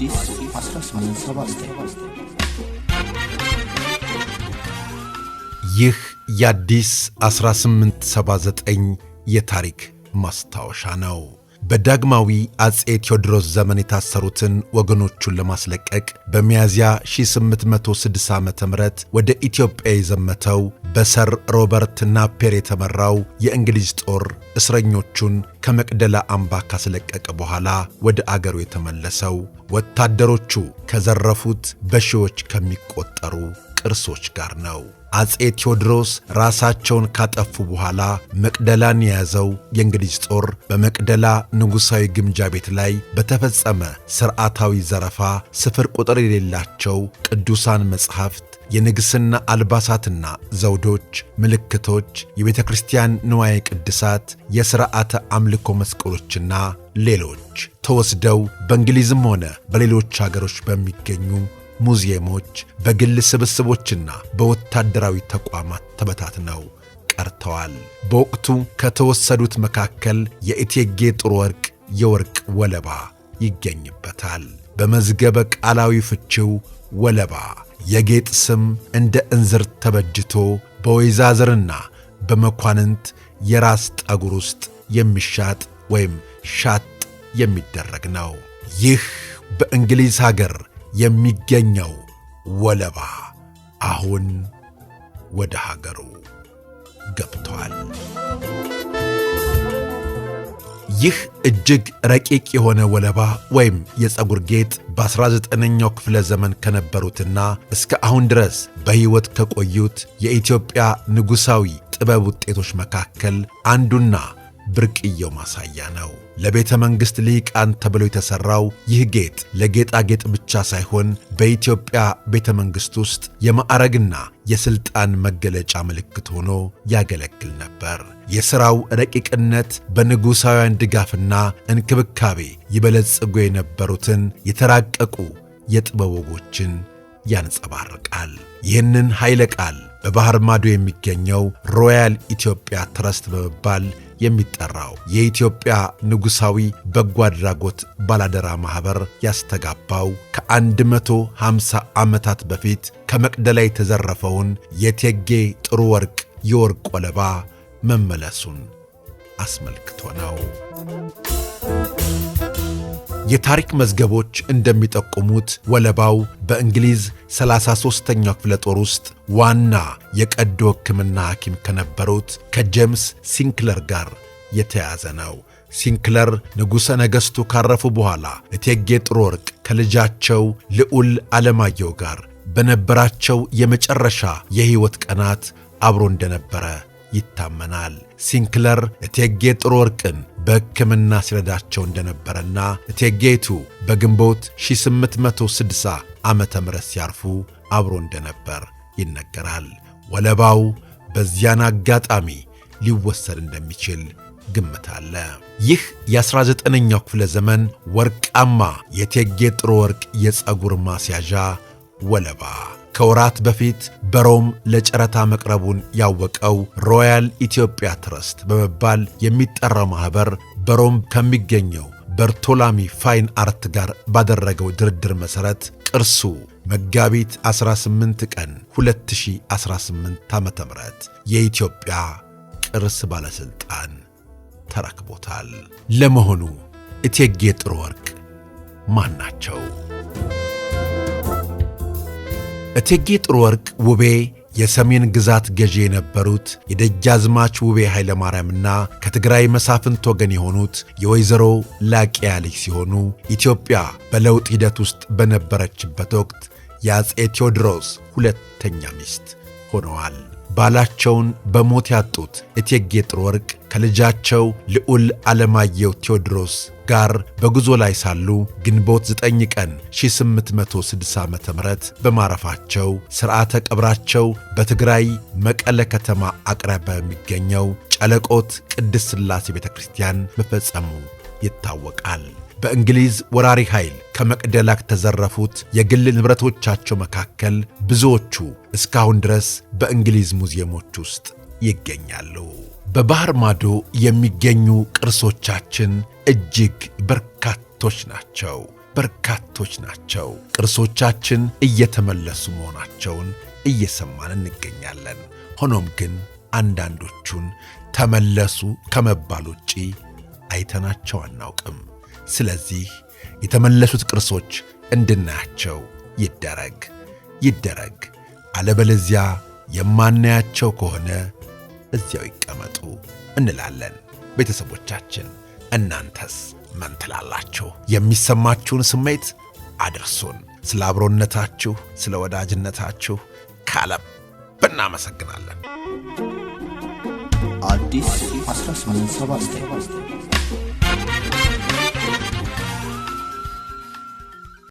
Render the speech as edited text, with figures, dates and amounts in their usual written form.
የአዲስ 1879 ይህ የአዲስ 1879 የታሪክ ማስታወሻ ነው። በዳግማዊ አጼ ቴዎድሮስ ዘመን የታሰሩትን ወገኖቹን ለማስለቀቅ በሚያዝያ 1860 ዓመተ ምህረት ወደ ኢትዮጵያ የዘመተው በሰር ሮበርት ናፔር የተመራው የእንግሊዝ ጦር እስረኞቹን ከመቅደላ አምባ ካስለቀቀ በኋላ ወደ አገሩ የተመለሰው ወታደሮቹ ከዘረፉት በሺዎች ከሚቆጠሩ ቅርሶች ጋር ነው። አጼ ቴዎድሮስ ራሳቸውን ካጠፉ በኋላ መቅደላን የያዘው የእንግሊዝ ጦር በመቅደላ ንጉሣዊ ግምጃ ቤት ላይ በተፈጸመ ሥርዓታዊ ዘረፋ ስፍር ቁጥር የሌላቸው ቅዱሳን መጻሕፍት፣ የንግሥና አልባሳትና ዘውዶች፣ ምልክቶች፣ የቤተ ክርስቲያን ንዋየ ቅድሳት፣ የሥርዓተ አምልኮ መስቀሎችና ሌሎች ተወስደው በእንግሊዝም ሆነ በሌሎች አገሮች በሚገኙ ሙዚየሞች፣ በግል ስብስቦችና በወታደራዊ ተቋማት ተበታትነው ቀርተዋል። በወቅቱ ከተወሰዱት መካከል የእቴጌ ጥሩ ወርቅ የወርቅ ወለባ ይገኝበታል። በመዝገበ ቃላዊ ፍቺው ወለባ የጌጥ ስም እንደ እንዝርት ተበጅቶ በወይዛዝርና በመኳንንት የራስ ጠጉር ውስጥ የሚሻጥ ወይም ሻጥ የሚደረግ ነው። ይህ በእንግሊዝ ሀገር የሚገኘው ወለባ አሁን ወደ ሀገሩ ገብቷል። ይህ እጅግ ረቂቅ የሆነ ወለባ ወይም የፀጉር ጌጥ በ19ኛው ክፍለ ዘመን ከነበሩትና እስከ አሁን ድረስ በሕይወት ከቆዩት የኢትዮጵያ ንጉሣዊ ጥበብ ውጤቶች መካከል አንዱና ብርቅየው ማሳያ ነው። ለቤተ መንግሥት ልሂቃን ተብሎ የተሠራው ይህ ጌጥ ለጌጣጌጥ ብቻ ሳይሆን በኢትዮጵያ ቤተ መንግሥት ውስጥ የማዕረግና የሥልጣን መገለጫ ምልክት ሆኖ ያገለግል ነበር። የሥራው ረቂቅነት በንጉሣውያን ድጋፍና እንክብካቤ ይበለጽጉ የነበሩትን የተራቀቁ የጥበብ ወጎችን ያንጸባርቃል። ይህንን ኃይለ ቃል በባሕር ማዶ የሚገኘው ሮያል ኢትዮጵያ ትረስት በመባል የሚጠራው የኢትዮጵያ ንጉሣዊ በጎ አድራጎት ባላደራ ማኅበር ያስተጋባው ከ150 ዓመታት በፊት ከመቅደላ የተዘረፈውን የእቴጌ ጥሩ ወርቅ የወርቅ ወለባ መመለሱን አስመልክቶ ነው። የታሪክ መዝገቦች እንደሚጠቁሙት ወለባው በእንግሊዝ 33ኛው ክፍለ ጦር ውስጥ ዋና የቀዶ ሕክምና ሐኪም ከነበሩት ከጄምስ ሲንክለር ጋር የተያዘ ነው። ሲንክለር ንጉሠ ነገሥቱ ካረፉ በኋላ እቴጌ ጥሩ ወርቅ ከልጃቸው ልዑል ዓለማየሁ ጋር በነበራቸው የመጨረሻ የሕይወት ቀናት አብሮ እንደነበረ ይታመናል። ሲንክለር እቴጌ ጥሩ ወርቅን በሕክምና ሲረዳቸው እንደነበረና እቴጌይቱ በግንቦት 1860 ዓመተ ምህረት ሲያርፉ አብሮ እንደነበር ይነገራል። ወለባው በዚያን አጋጣሚ ሊወሰድ እንደሚችል ግምት አለ። ይህ የ19ኛው ክፍለ ዘመን ወርቃማ የእቴጌ ጥሩ ወርቅ የፀጉር ማስያዣ ወለባ ከወራት በፊት በሮም ለጨረታ መቅረቡን ያወቀው ሮያል ኢትዮጵያ ትረስት በመባል የሚጠራው ማኅበር በሮም ከሚገኘው በርቶላሚ ፋይን አርት ጋር ባደረገው ድርድር መሠረት ቅርሱ መጋቢት 18 ቀን 2018 ዓ.ም የኢትዮጵያ ቅርስ ባለሥልጣን ተረክቦታል። ለመሆኑ እቴጌ ጥሩ ወርቅ ማን ናቸው? እቴጌ ጥሩ ወርቅ ውቤ የሰሜን ግዛት ገዢ የነበሩት የደጃዝማች ውቤ ኃይለ ማርያምና ከትግራይ መሳፍንት ወገን የሆኑት የወይዘሮ ላቂያ ልጅ ሲሆኑ ኢትዮጵያ በለውጥ ሂደት ውስጥ በነበረችበት ወቅት የአጼ ቴዎድሮስ ሁለተኛ ሚስት ሆነዋል። ባላቸውን በሞት ያጡት እቴጌ ጥሩ ወርቅ ከልጃቸው ልዑል ዓለማየሁ ቴዎድሮስ ጋር በጉዞ ላይ ሳሉ ግንቦት 9 ቀን 1860 ዓመተ ምህረት በማረፋቸው ሥርዓተ ቀብራቸው በትግራይ መቀለ ከተማ አቅራቢያ በሚገኘው ጨለቆት ቅድስት ሥላሴ ቤተ ክርስቲያን መፈጸሙ ይታወቃል። በእንግሊዝ ወራሪ ኃይል ከመቅደላ ከተዘረፉት የግል ንብረቶቻቸው መካከል ብዙዎቹ እስካሁን ድረስ በእንግሊዝ ሙዚየሞች ውስጥ ይገኛሉ። በባሕር ማዶ የሚገኙ ቅርሶቻችን እጅግ በርካቶች ናቸው። በርካቶች ናቸው። ቅርሶቻችን እየተመለሱ መሆናቸውን እየሰማን እንገኛለን። ሆኖም ግን አንዳንዶቹን ተመለሱ ከመባል ውጪ አይተናቸው አናውቅም። ስለዚህ የተመለሱት ቅርሶች እንድናያቸው ይደረግ። አለበለዚያ የማናያቸው ከሆነ እዚያው ይቀመጡ እንላለን። ቤተሰቦቻችን እናንተስ ምን ትላላችሁ? የሚሰማችሁን ስሜት አድርሱን። ስለ አብሮነታችሁ፣ ስለ ወዳጅነታችሁ ከልብ እናመሰግናለን። አዲስ 1879